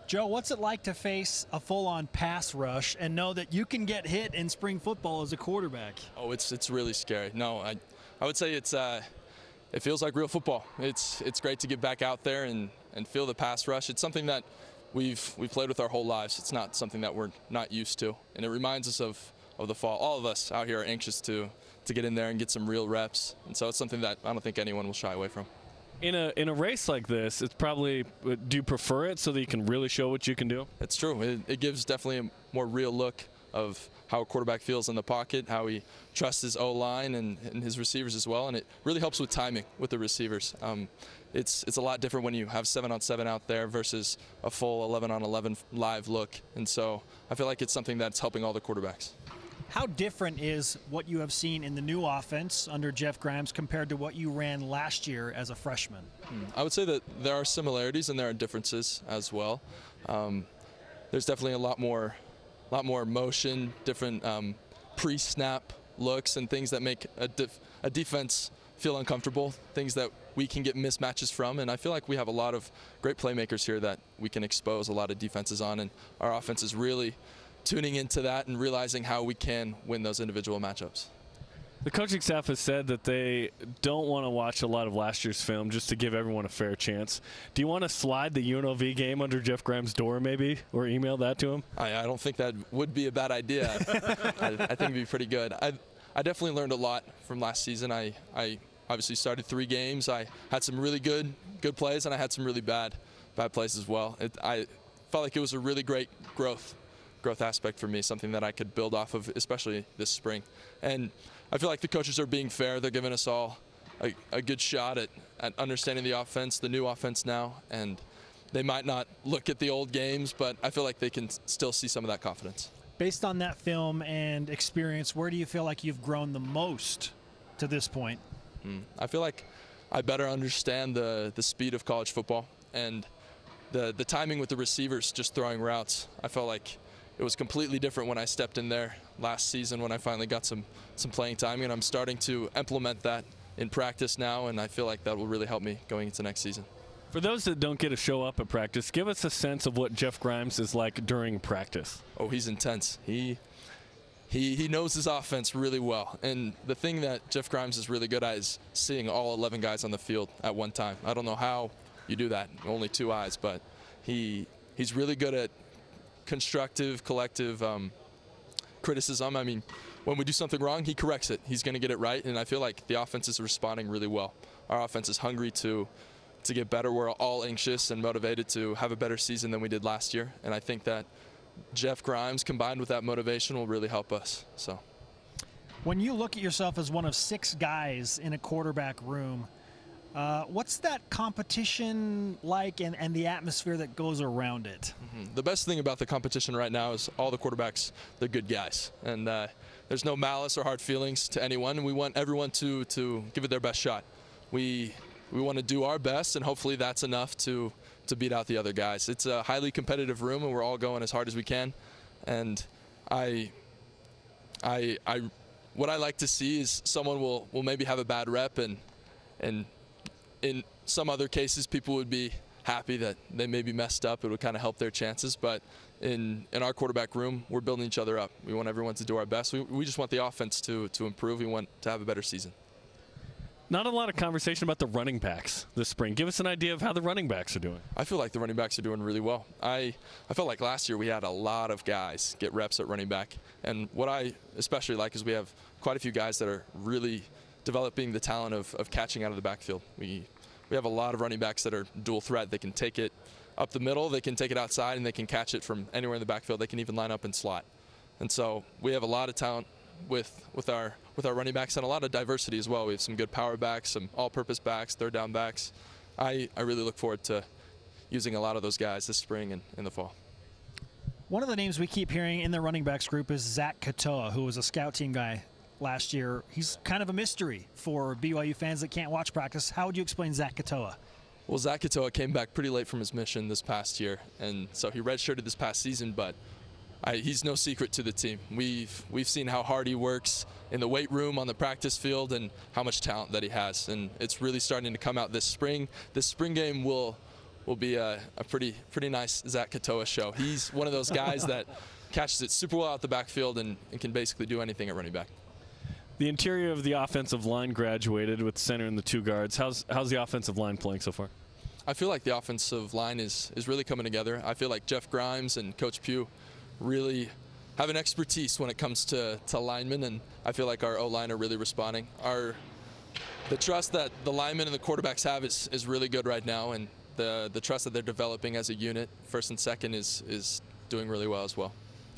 Joe, what's it like to face a full-on pass rush and know that you can get hit in spring football as a quarterback? Oh, it's really scary. No, I would say it feels like real football. It's great to get back out there and feel the pass rush. It's something that we've played with our whole lives. It's not something that we're not used to, and it reminds us of the fall. All of us out here are anxious to get in there and get some real reps, and so it's something that I don't think anyone will shy away from. In a race like this, it's probably, do you prefer it so that you can really show what you can do? It's true. It gives definitely a more real look of how a quarterback feels in the pocket, how he trusts his O-line and his receivers as well, and it really helps with timing with the receivers. It's a lot different when you have 7-on-7 out there versus a full 11-on-11 live look, and so I feel like it's something that's helping all the quarterbacks. How different is what you have seen in the new offense under Jeff Grimes compared to what you ran last year as a freshman? I would say that there are similarities and there are differences as well. There's definitely a lot more motion, different pre-snap looks and things that make a defense feel uncomfortable, things that we can get mismatches from, and I feel like we have a lot of great playmakers here that we can expose a lot of defenses on, and our offense is really tuning into that and realizing how we can win those individual matchups. The coaching staff has said that they don't want to watch a lot of last year's film just to give everyone a fair chance. Do you want to slide the UNLV game under Jeff Grimes' door maybe, or email that to him? I don't think that would be a bad idea. I think it'd be pretty good. I definitely learned a lot from last season. I obviously started 3 games. I had some really good plays, and I had some really bad plays as well. I felt like it was a really great growth aspect for me, something that I could build off of, especially this spring. And I feel like the coaches are being fair. They're giving us all a good shot at understanding the offense, the new offense now, and they might not look at the old games, but I feel like they can still see some of that confidence. Based on that film and experience, where do you feel like you've grown the most to this point? I feel like I better understand the speed of college football and the timing with the receivers just throwing routes. I felt like it was completely different when I stepped in there last season when I finally got some playing time, and I'm starting to implement that in practice now, and I feel like that will really help me going into next season. For those that don't get to show up at practice, give us a sense of what Jeff Grimes is like during practice. Oh, he's intense. He knows his offense really well, and the thing that Jeff Grimes is really good at is seeing all 11 guys on the field at one time. I don't know how you do that, only 2 eyes, but he's really good at constructive, collective criticism. I mean, when we do something wrong, he corrects it. He's going to get it right, and I feel like the offense is responding really well. Our offense is hungry to get better. We're all anxious and motivated to have a better season than we did last year, and I think that Jeff Grimes combined with that motivation will really help us. So, when you look at yourself as one of 6 guys in a quarterback room, what's that competition like and the atmosphere that goes around it? The best thing about the competition right now is all the quarterbacks, they're good guys. And there's no malice or hard feelings to anyone. And we want everyone to give it their best shot. We want to do our best, and hopefully that's enough to beat out the other guys. It's a highly competitive room, and we're all going as hard as we can. And what I like to see is someone will maybe have a bad rep, and in some other cases, people would be happy that they maybe messed up. It would kind of help their chances. But in our quarterback room, we're building each other up. We want everyone to do our best. We just want the offense to improve. We want to have a better season. Not a lot of conversation about the running backs this spring. Give us an idea of how the running backs are doing. I feel like the running backs are doing really well. I felt like last year we had a lot of guys get reps at running back. And what I especially like is we have quite a few guys that are really developing the talent of catching out of the backfield. We have a lot of running backs that are dual threat. They can take it up the middle, they can take it outside, and they can catch it from anywhere in the backfield. They can even line up and slot. And so we have a lot of talent with our running backs, and a lot of diversity as well. We have some good power backs, some all-purpose backs, third down backs. I really look forward to using a lot of those guys this spring and in the fall. One of the names we keep hearing in the running backs group is Zach Katoa, who was a scout team guy last year. He's kind of a mystery for BYU fans that can't watch practice. How would you explain Zach Katoa? Well, Zach Katoa came back pretty late from his mission this past year, and so he redshirted this past season, but he's no secret to the team. We've seen how hard he works in the weight room, on the practice field, and how much talent that he has, and it's really starting to come out this spring. This spring game will will be a pretty nice Zach Katoa show. He's one of those guys that catches it super well out the backfield and can basically do anything at running back. The interior of the offensive line graduated with the center and the 2 guards. How's the offensive line playing so far? I feel like the offensive line is really coming together. I feel like Jeff Grimes and Coach Pugh really have an expertise when it comes to linemen, and I feel like our O-line are really responding. The trust that the linemen and the quarterbacks have is really good right now, and the trust that they're developing as a unit, first and second, is doing really well as well.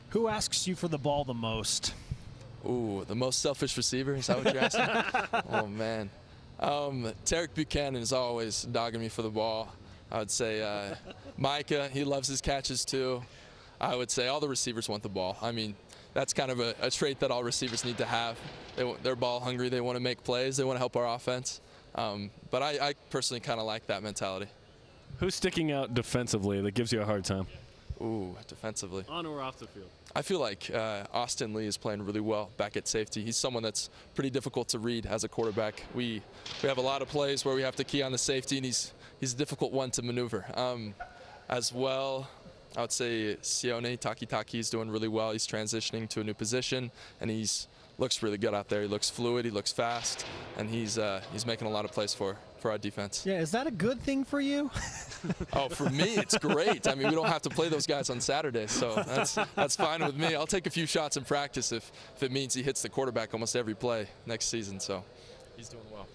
Who asks you for the ball the most? Ooh, the most selfish receiver? Is that what you're asking? Oh, man. Tarek Buchanan is always dogging me for the ball. I would say Micah, he loves his catches too. I would say all the receivers want the ball. I mean, that's kind of a trait that all receivers need to have. They're ball hungry. They want to make plays. They want to help our offense. But I personally kind of like that mentality. Who's sticking out defensively that gives you a hard time? Ooh, defensively. On or off the field? I feel like Austin Lee is playing really well back at safety. He's someone that's pretty difficult to read as a quarterback. We have a lot of plays where we have to key on the safety, and he's a difficult one to maneuver. As well, I would say Sione Takitaki is doing really well. He's transitioning to a new position, and looks really good out there. He looks fluid, he looks fast, and he's making a lot of plays for our defense. Yeah, is that a good thing for you? Oh, for me, it's great. I mean, we don't have to play those guys on Saturdays, so that's fine with me. I'll take a few shots in practice if it means he hits the quarterback almost every play next season, so he's doing well.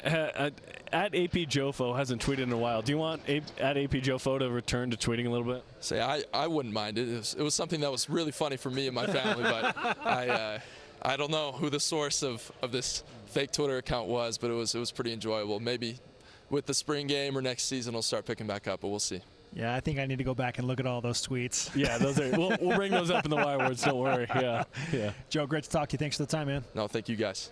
At AP Jofo hasn't tweeted in a while. Do you want at AP Jofo to return to tweeting a little bit? Say, I wouldn't mind it. It was something that was really funny for me and my family, but I don't know who the source of this fake Twitter account was, but it was pretty enjoyable. Maybe with the spring game or next season, we'll start picking back up, but we'll see. Yeah, I think I need to go back and look at all those tweets. Yeah, we'll bring those up in the wire words. Don't worry. Yeah. Joe, great to talk to you. Thanks for the time, man. No, thank you guys.